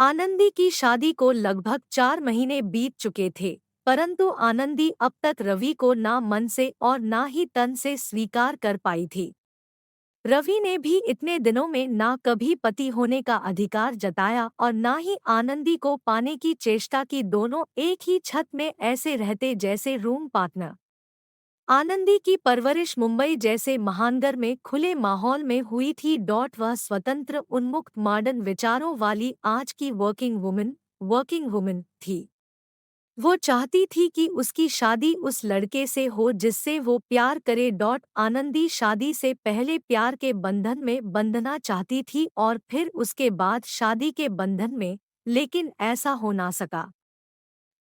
आनंदी की शादी को लगभग 4 महीने बीत चुके थे, परंतु आनंदी अब तक रवि को ना मन से और ना ही तन से स्वीकार कर पाई थी। रवि ने भी इतने दिनों में ना कभी पति होने का अधिकार जताया और ना ही आनंदी को पाने की चेष्टा की। दोनों एक ही छत में ऐसे रहते जैसे रूम पार्टनर। आनंदी की परवरिश मुंबई जैसे महानगर में खुले माहौल में हुई थी। वह स्वतंत्र, उन्मुक्त, मॉडर्न विचारों वाली आज की वर्किंग वुमन थी। वो चाहती थी कि उसकी शादी उस लड़के से हो जिससे वो प्यार करे। आनंदी शादी से पहले प्यार के बंधन में बंधना चाहती थी और फिर उसके बाद शादी के बंधन में, लेकिन ऐसा हो ना सका।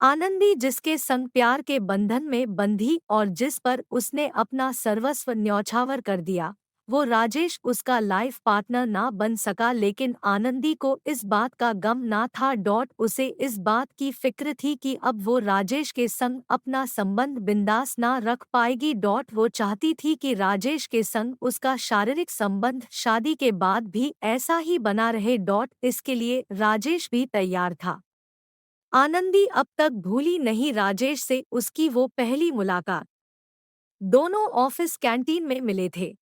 आनंदी जिसके संग प्यार के बंधन में बंधी और जिस पर उसने अपना सर्वस्व न्यौछावर कर दिया, वो राजेश उसका लाइफ पार्टनर ना बन सका। लेकिन आनंदी को इस बात का गम ना था। उसे इस बात की फिक्र थी कि अब वो राजेश के संग अपना संबंध बिंदास ना रख पाएगी। वो चाहती थी कि राजेश के संग उसका शारीरिक संबंध शादी के बाद भी ऐसा ही बना रहे। इसके लिए राजेश भी तैयार था। आनंदी अब तक भूली नहीं राजेश से उसकी वो पहली मुलाकात। दोनों ऑफिस कैंटीन में मिले थे।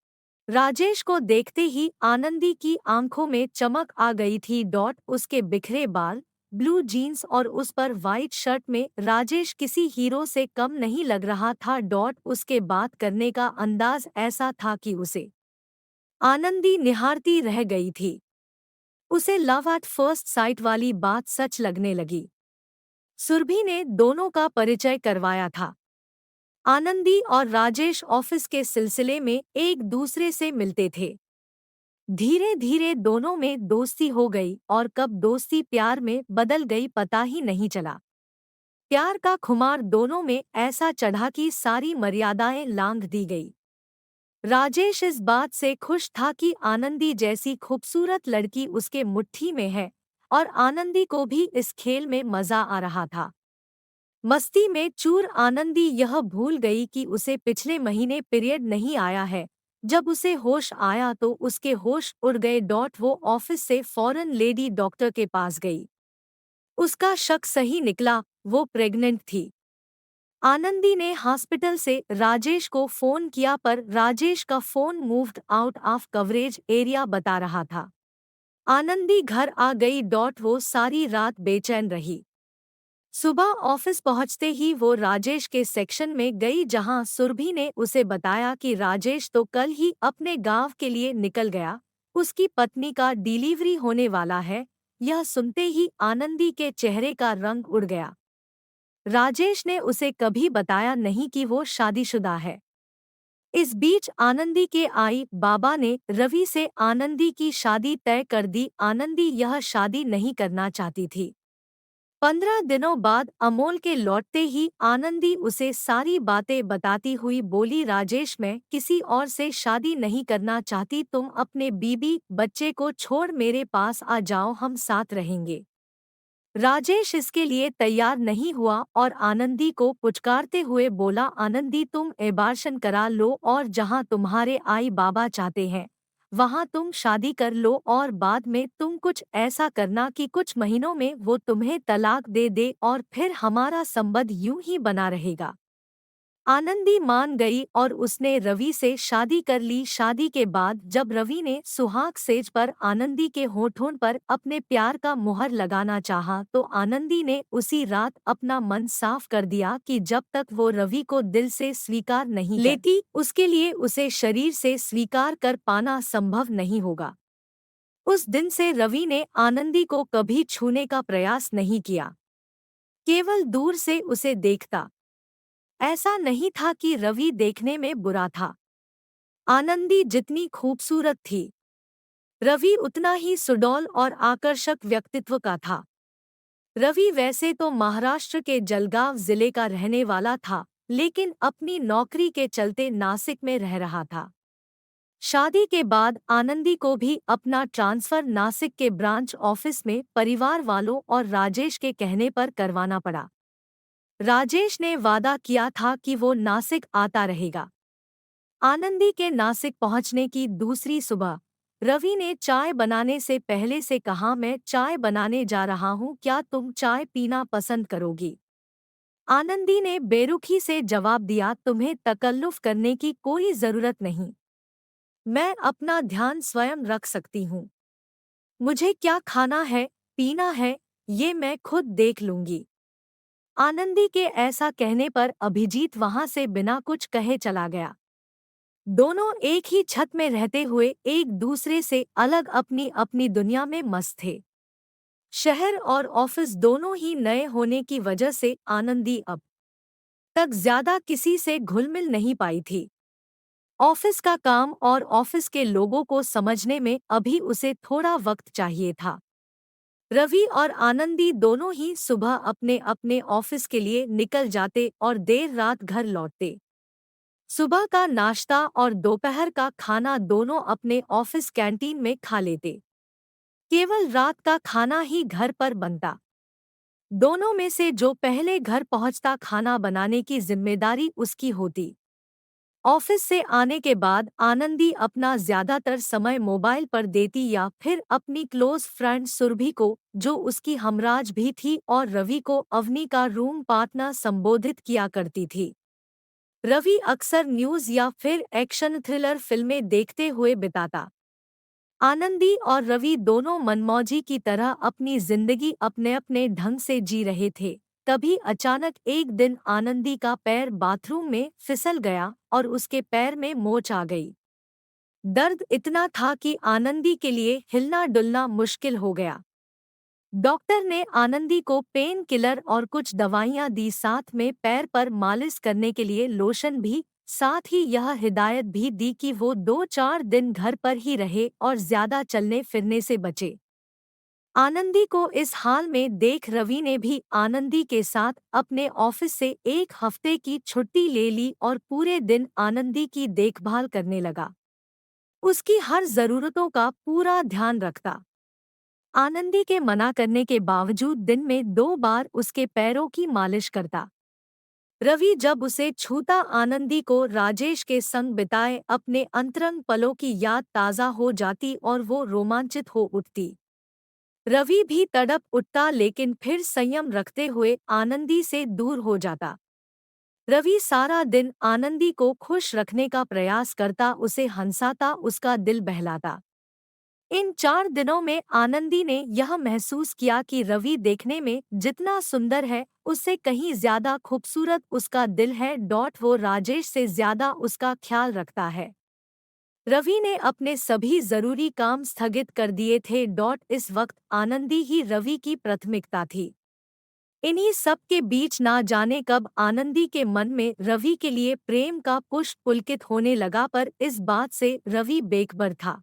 राजेश को देखते ही आनंदी की आंखों में चमक आ गई थी। उसके बिखरे बाल, ब्लू जीन्स और उस पर वाइट शर्ट में राजेश किसी हीरो से कम नहीं लग रहा था। उसके बात करने का अंदाज ऐसा था कि उसे आनंदी निहारती रह गई थी। उसे लव एट फर्स्ट साइट वाली बात सच लगने लगी। सुरभि ने दोनों का परिचय करवाया था। आनंदी और राजेश ऑफिस के सिलसिले में एक दूसरे से मिलते थे। धीरे धीरे दोनों में दोस्ती हो गई और कब दोस्ती प्यार में बदल गई पता ही नहीं चला। प्यार का खुमार दोनों में ऐसा चढ़ा कि सारी मर्यादाएं लांघ दी गई। राजेश इस बात से खुश था कि आनंदी जैसी खूबसूरत लड़की उसके मुट्ठी में है और आनंदी को भी इस खेल में मजा आ रहा था। मस्ती में चूर आनंदी यह भूल गई कि उसे पिछले महीने पीरियड नहीं आया है। जब उसे होश आया तो उसके होश उड़ गए। वो ऑफिस से फौरन लेडी डॉक्टर के पास गई। उसका शक सही निकला, वो प्रेग्नेंट थी। आनंदी ने हॉस्पिटल से राजेश को फोन किया पर राजेश का phone moved out of coverage area बता रहा था। आनंदी घर आ गई। वो सारी रात बेचैन रही। सुबह ऑफिस पहुंचते ही वो राजेश के सेक्शन में गई जहां सुरभि ने उसे बताया कि राजेश तो कल ही अपने गांव के लिए निकल गया, उसकी पत्नी का डिलीवरी होने वाला है। यह सुनते ही आनंदी के चेहरे का रंग उड़ गया। राजेश ने उसे कभी बताया नहीं कि वो शादीशुदा है। इस बीच आनंदी के आई बाबा ने रवि से आनंदी की शादी तय कर दी। आनंदी यह शादी नहीं करना चाहती थी। 15 दिनों बाद अमोल के लौटते ही आनंदी उसे सारी बातें बताती हुई बोली, राजेश मैं किसी और से शादी नहीं करना चाहती, तुम अपने बीबी बच्चे को छोड़ मेरे पास आ जाओ, हम साथ रहेंगे। राजेश इसके लिए तैयार नहीं हुआ और आनंदी को पुचकारते हुए बोला, आनंदी तुम एबार्शन करा लो और जहां तुम्हारे आई बाबा चाहते हैं वहां तुम शादी कर लो और बाद में तुम कुछ ऐसा करना कि कुछ महीनों में वो तुम्हें तलाक दे दे और फिर हमारा संबंध यूं ही बना रहेगा। आनंदी मान गई और उसने रवि से शादी कर ली। शादी के बाद जब रवि ने सुहाग सेज पर आनंदी के होठों पर अपने प्यार का मुहर लगाना चाहा तो आनंदी ने उसी रात अपना मन साफ कर दिया कि जब तक वो रवि को दिल से स्वीकार नहीं लेती उसके लिए उसे शरीर से स्वीकार कर पाना संभव नहीं होगा। उस दिन से रवि ने आनंदी को कभी छूने का प्रयास नहीं किया, केवल दूर से उसे देखता। ऐसा नहीं था कि रवि देखने में बुरा था। आनंदी जितनी खूबसूरत थी, रवि उतना ही सुडौल और आकर्षक व्यक्तित्व का था। रवि वैसे तो महाराष्ट्र के जलगांव जिले का रहने वाला था, लेकिन अपनी नौकरी के चलते नासिक में रह रहा था। शादी के बाद आनंदी को भी अपना ट्रांसफर नासिक के ब्रांच ऑफिस में परिवार वालों और राजेश के कहने पर करवाना पड़ा। राजेश ने वादा किया था कि वो नासिक आता रहेगा। आनंदी के नासिक पहुंचने की दूसरी सुबह रवि ने चाय बनाने से पहले से कहा, मैं चाय बनाने जा रहा हूँ, क्या तुम चाय पीना पसंद करोगी? आनंदी ने बेरुखी से जवाब दिया, तुम्हें तकल्लुफ करने की कोई जरूरत नहीं। मैं अपना ध्यान स्वयं रख सकती हूँ। मुझे क्या खाना है, पीना है, ये मैं खुद देख लूंगी। आनंदी के ऐसा कहने पर अभिजीत वहां से बिना कुछ कहे चला गया। दोनों एक ही छत में रहते हुए एक दूसरे से अलग अपनी अपनी दुनिया में मस्त थे। शहर और ऑफिस दोनों ही नए होने की वजह से आनंदी अब तक ज्यादा किसी से घुल मिल नहीं पाई थी। ऑफिस का काम और ऑफिस के लोगों को समझने में अभी उसे थोड़ा वक्त चाहिए था। रवि और आनंदी दोनों ही सुबह अपने अपने ऑफिस के लिए निकल जाते और देर रात घर लौटते। सुबह का नाश्ता और दोपहर का खाना दोनों अपने ऑफिस कैंटीन में खा लेते। केवल रात का खाना ही घर पर बनता। दोनों में से जो पहले घर पहुंचता, खाना बनाने की जिम्मेदारी उसकी होती। ऑफिस से आने के बाद आनंदी अपना ज्यादातर समय मोबाइल पर देती या फिर अपनी क्लोज फ्रेंड सुरभि को, जो उसकी हमराज भी थी, और रवि को अवनी का रूम पार्टनर संबोधित किया करती थी। रवि अक्सर न्यूज़ या फिर एक्शन थ्रिलर फिल्में देखते हुए बिताता। आनंदी और रवि दोनों मनमौजी की तरह अपनी जिंदगी अपने अपने ढंग से जी रहे थे। तभी अचानक एक दिन आनंदी का पैर बाथरूम में फिसल गया और उसके पैर में मोच आ गई। दर्द इतना था कि आनंदी के लिए हिलना डुलना मुश्किल हो गया। डॉक्टर ने आनंदी को पेन किलर और कुछ दवाइयां दी, साथ में पैर पर मालिश करने के लिए लोशन भी। साथ ही यह हिदायत भी दी कि वो 2-4 दिन घर पर ही रहे और ज्यादा चलने फिरने से बचे। आनंदी को इस हाल में देख रवि ने भी आनंदी के साथ अपने ऑफिस से एक हफ्ते की छुट्टी ले ली और पूरे दिन आनंदी की देखभाल करने लगा। उसकी हर जरूरतों का पूरा ध्यान रखता। आनंदी के मना करने के बावजूद दिन में 2 बार उसके पैरों की मालिश करता। रवि जब उसे छूता, आनंदी को राजेश के संग बिताए अपने अंतरंग पलों की याद ताज़ा हो जाती और वो रोमांचित हो उठती। रवि भी तड़प उठता, लेकिन फिर संयम रखते हुए आनंदी से दूर हो जाता। रवि सारा दिन आनंदी को खुश रखने का प्रयास करता, उसे हंसाता, उसका दिल बहलाता। इन 4 दिनों में आनंदी ने यह महसूस किया कि रवि देखने में जितना सुंदर है, उससे कहीं ज्यादा खूबसूरत उसका दिल है। वो राजेश से ज्यादा उसका ख्याल रखता है। रवि ने अपने सभी जरूरी काम स्थगित कर दिए थे। इस वक्त आनंदी ही रवि की प्राथमिकता थी। इन्हीं सब के बीच ना जाने कब आनंदी के मन में रवि के लिए प्रेम का पुष्प पुलकित होने लगा, पर इस बात से रवि बेखबर था।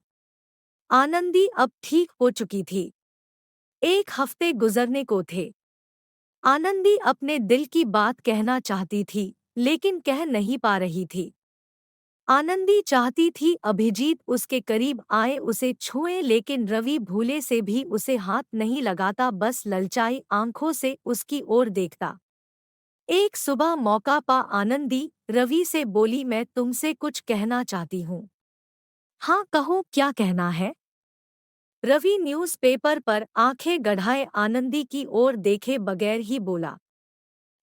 आनंदी अब ठीक हो चुकी थी। 1 हफ्ते गुजरने को थे। आनंदी अपने दिल की बात कहना चाहती थी, लेकिन कह नहीं पा रही थी। आनंदी चाहती थी अभिजीत उसके करीब आए, उसे छुए, लेकिन रवि भूले से भी उसे हाथ नहीं लगाता, बस ललचाई आंखों से उसकी ओर देखता। एक सुबह मौका पा आनंदी रवि से बोली, मैं तुमसे कुछ कहना चाहती हूँ। हाँ कहो, क्या कहना है? रवि न्यूज़पेपर पर आंखें गड़ाए आनंदी की ओर देखे बगैर ही बोला।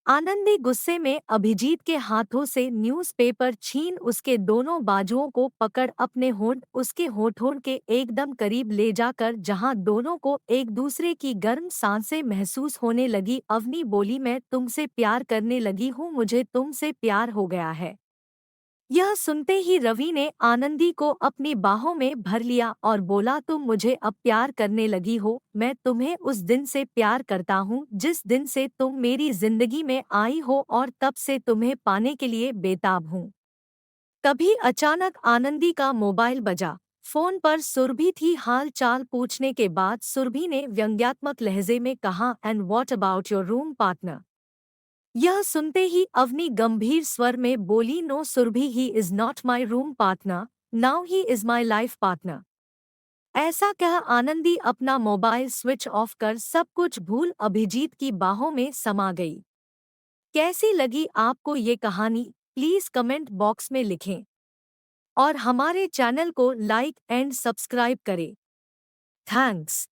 आनंदी गुस्से में अभिजीत के हाथों से न्यूज़पेपर छीन उसके दोनों बाजुओं को पकड़ अपने होंठ उसके होठों के एकदम करीब ले जाकर, जहां दोनों को एक दूसरे की गर्म सांसें महसूस होने लगी, अवनी बोली, मैं तुमसे प्यार करने लगी हूँ, मुझे तुमसे प्यार हो गया है। यह सुनते ही रवि ने आनंदी को अपनी बाहों में भर लिया और बोला, तुम मुझे अब प्यार करने लगी हो। मैं तुम्हें उस दिन से प्यार करता हूँ जिस दिन से तुम मेरी जिंदगी में आई हो, और तब से तुम्हें पाने के लिए बेताब हूँ। तभी अचानक आनंदी का मोबाइल बजा। फोन पर सुरभि थी। हाल चाल पूछने के बाद सुरभि ने व्यंग्यात्मक लहजे में कहा, and what about your room partner? यह सुनते ही अवनी गंभीर स्वर में बोली, no Surabhi, he is not my room partner, now he is my life partner. ऐसा कह आनंदी अपना मोबाइल स्विच ऑफ कर सब कुछ भूल अभिजीत की बाहों में समा गई। कैसी लगी आपको ये कहानी? प्लीज कमेंट बॉक्स में लिखें। और हमारे चैनल को लाइक एंड सब्सक्राइब करें। थैंक्स।